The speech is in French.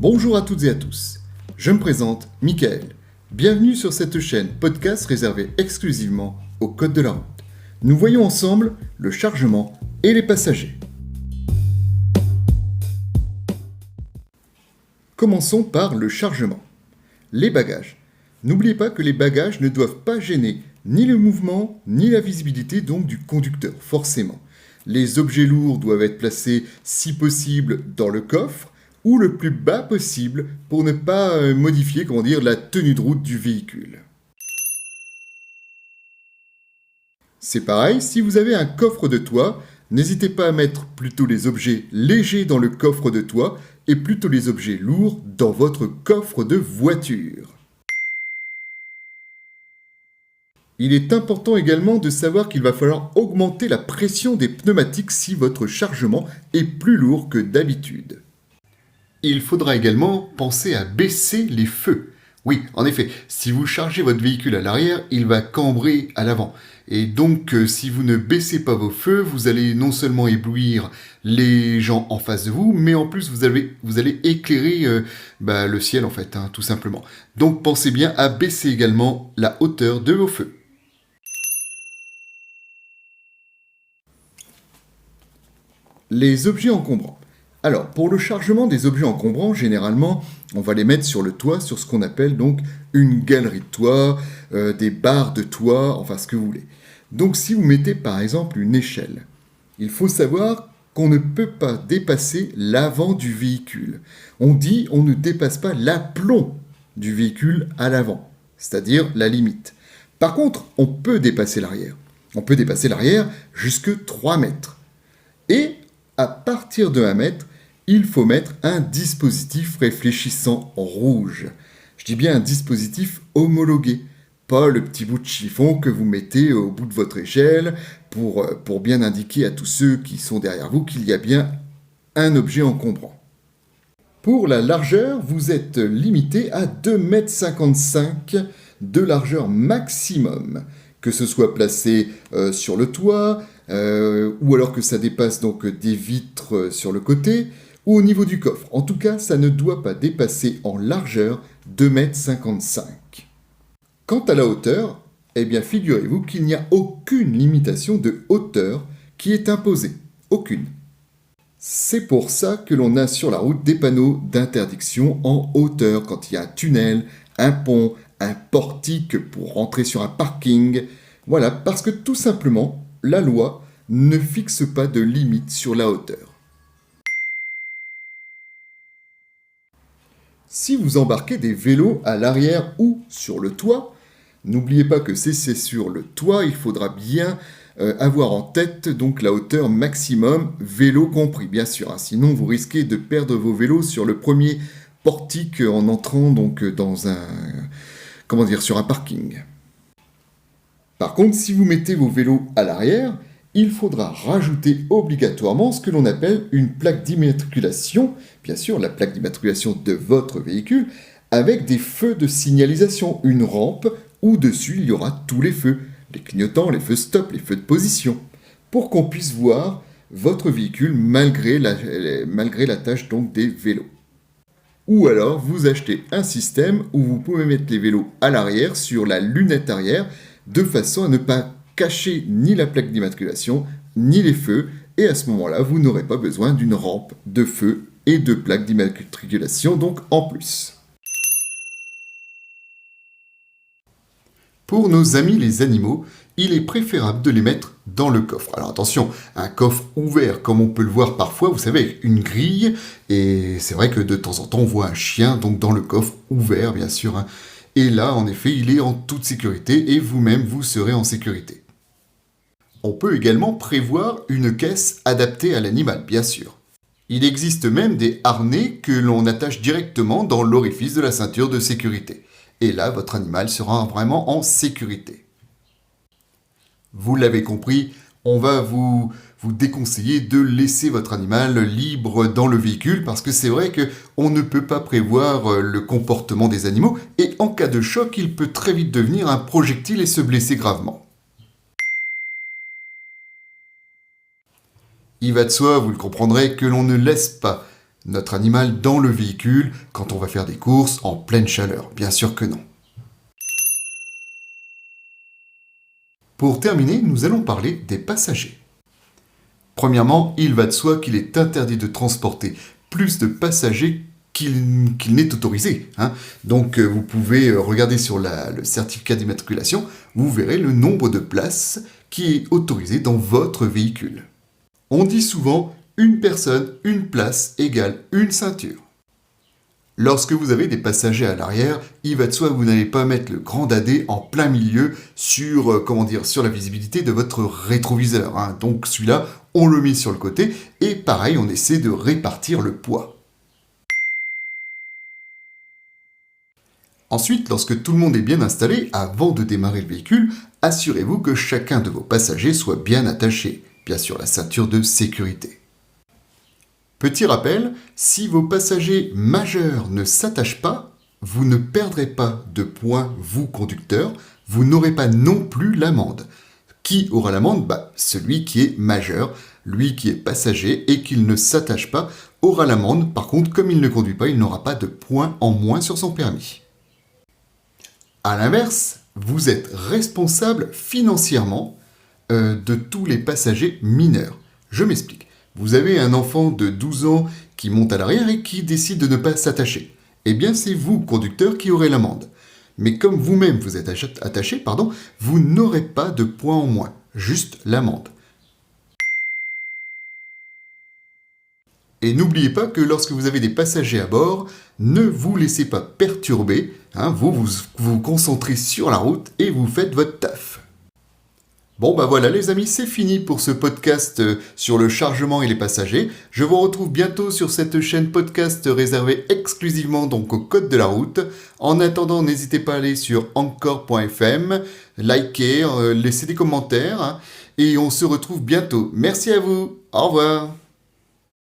Bonjour à toutes et à tous, je me présente Michael. Bienvenue sur cette chaîne podcast réservée exclusivement au code de la route. Nous voyons ensemble le chargement et les passagers. Commençons par le chargement. Les bagages. N'oubliez pas que les bagages ne doivent pas gêner ni le mouvement ni la visibilité donc du conducteur, forcément. Les objets lourds doivent être placés si possible dans le coffre ou le plus bas possible pour ne pas modifier la tenue de route du véhicule. C'est pareil, si vous avez un coffre de toit, n'hésitez pas à mettre plutôt les objets légers dans le coffre de toit et plutôt les objets lourds dans votre coffre de voiture. Il est important également de savoir qu'il va falloir augmenter la pression des pneumatiques si votre chargement est plus lourd que d'habitude. Il faudra également penser à baisser les feux. Oui, en effet, si vous chargez votre véhicule à l'arrière, il va cambrer à l'avant. Et donc, si vous ne baissez pas vos feux, vous allez non seulement éblouir les gens en face de vous, mais en plus, vous allez éclairer le ciel, en fait, tout simplement. Donc, pensez bien à baisser également la hauteur de vos feux. Les objets encombrants. Alors, pour le chargement des objets encombrants, généralement, on va les mettre sur le toit, sur ce qu'on appelle donc une galerie de toit, des barres de toit, enfin ce que vous voulez. Donc, si vous mettez par exemple une échelle, il faut savoir qu'on ne peut pas dépasser l'avant du véhicule. On dit on ne dépasse pas l'aplomb du véhicule à l'avant, c'est-à-dire la limite. Par contre, on peut dépasser l'arrière. On peut dépasser l'arrière jusque 3 mètres. Et à partir de 1 mètre, il faut mettre un dispositif réfléchissant rouge. Je dis bien un dispositif homologué, pas le petit bout de chiffon que vous mettez au bout de votre échelle pour bien indiquer à tous ceux qui sont derrière vous qu'il y a bien un objet encombrant. Pour la largeur, vous êtes limité à 2,55 m de largeur maximum, que ce soit placé sur le toit, ou alors que ça dépasse donc des vitres sur le côté, ou au niveau du coffre. En tout cas, ça ne doit pas dépasser en largeur 2,55 m. Quant à la hauteur, eh bien figurez-vous qu'il n'y a aucune limitation de hauteur qui est imposée. Aucune. C'est pour ça que l'on a sur la route des panneaux d'interdiction en hauteur quand il y a un tunnel, un pont, un portique pour rentrer sur un parking. Voilà, parce que tout simplement, la loi ne fixe pas de limite sur la hauteur. Si vous embarquez des vélos à l'arrière ou sur le toit, n'oubliez pas que c'est sur le toit, il faudra bien avoir en tête donc la hauteur maximum, vélo compris bien sûr, sinon vous risquez de perdre vos vélos sur le premier portique en entrant donc dans sur un parking. Par contre, si vous mettez vos vélos à l'arrière, il faudra rajouter obligatoirement ce que l'on appelle une plaque d'immatriculation, bien sûr la plaque d'immatriculation de votre véhicule, avec des feux de signalisation, une rampe où dessus il y aura tous les feux, les clignotants, les feux stop, les feux de position, pour qu'on puisse voir votre véhicule malgré la tâche donc des vélos. Ou alors vous achetez un système où vous pouvez mettre les vélos à l'arrière sur la lunette arrière, de façon à ne pas cacher ni la plaque d'immatriculation, ni les feux, et à ce moment-là, vous n'aurez pas besoin d'une rampe de feu et de plaque d'immatriculation, donc en plus. Pour nos amis les animaux, il est préférable de les mettre dans le coffre. Alors attention, un coffre ouvert, comme on peut le voir parfois, vous savez, avec une grille, et c'est vrai que de temps en temps, on voit un chien donc dans le coffre ouvert, bien sûr, Et là, en effet, il est en toute sécurité, et vous-même, vous serez en sécurité. On peut également prévoir une caisse adaptée à l'animal, bien sûr. Il existe même des harnais que l'on attache directement dans l'orifice de la ceinture de sécurité. Et là, votre animal sera vraiment en sécurité. Vous l'avez compris, on va vous déconseiller de laisser votre animal libre dans le véhicule parce que c'est vrai qu'on ne peut pas prévoir le comportement des animaux et en cas de choc, il peut très vite devenir un projectile et se blesser gravement. Il va de soi, vous le comprendrez, que l'on ne laisse pas notre animal dans le véhicule quand on va faire des courses en pleine chaleur. Bien sûr que non. Pour terminer, nous allons parler des passagers. Premièrement, il va de soi qu'il est interdit de transporter plus de passagers qu'il n'est autorisé. Donc vous pouvez regarder sur le certificat d'immatriculation, vous verrez le nombre de places qui est autorisé dans votre véhicule. On dit souvent une personne, une place égale une ceinture. Lorsque vous avez des passagers à l'arrière, il va de soi que vous n'allez pas mettre le grand dadé en plein milieu sur la visibilité de votre rétroviseur. Donc celui-là, on le met sur le côté et pareil, on essaie de répartir le poids. Ensuite, lorsque tout le monde est bien installé, avant de démarrer le véhicule, assurez-vous que chacun de vos passagers soit bien attaché. Bien sûr, la ceinture de sécurité. Petit rappel, si vos passagers majeurs ne s'attachent pas, vous ne perdrez pas de points, vous conducteur, vous n'aurez pas non plus l'amende. Qui aura l'amende ? Celui qui est majeur, lui qui est passager et qu'il ne s'attache pas aura l'amende. Par contre, comme il ne conduit pas, il n'aura pas de points en moins sur son permis. A l'inverse, vous êtes responsable financièrement de tous les passagers mineurs. Je m'explique. Vous avez un enfant de 12 ans qui monte à l'arrière et qui décide de ne pas s'attacher. Eh bien, c'est vous, conducteur, qui aurez l'amende. Mais comme vous-même vous êtes attaché, vous n'aurez pas de points en moins, juste l'amende. Et n'oubliez pas que lorsque vous avez des passagers à bord, ne vous laissez pas perturber, vous vous concentrez sur la route et vous faites votre taf. Bon voilà les amis, c'est fini pour ce podcast sur le chargement et les passagers. Je vous retrouve bientôt sur cette chaîne podcast réservée exclusivement donc au code de la route. En attendant, n'hésitez pas à aller sur anchor.fm, liker, laisser des commentaires et on se retrouve bientôt. Merci à vous, au revoir.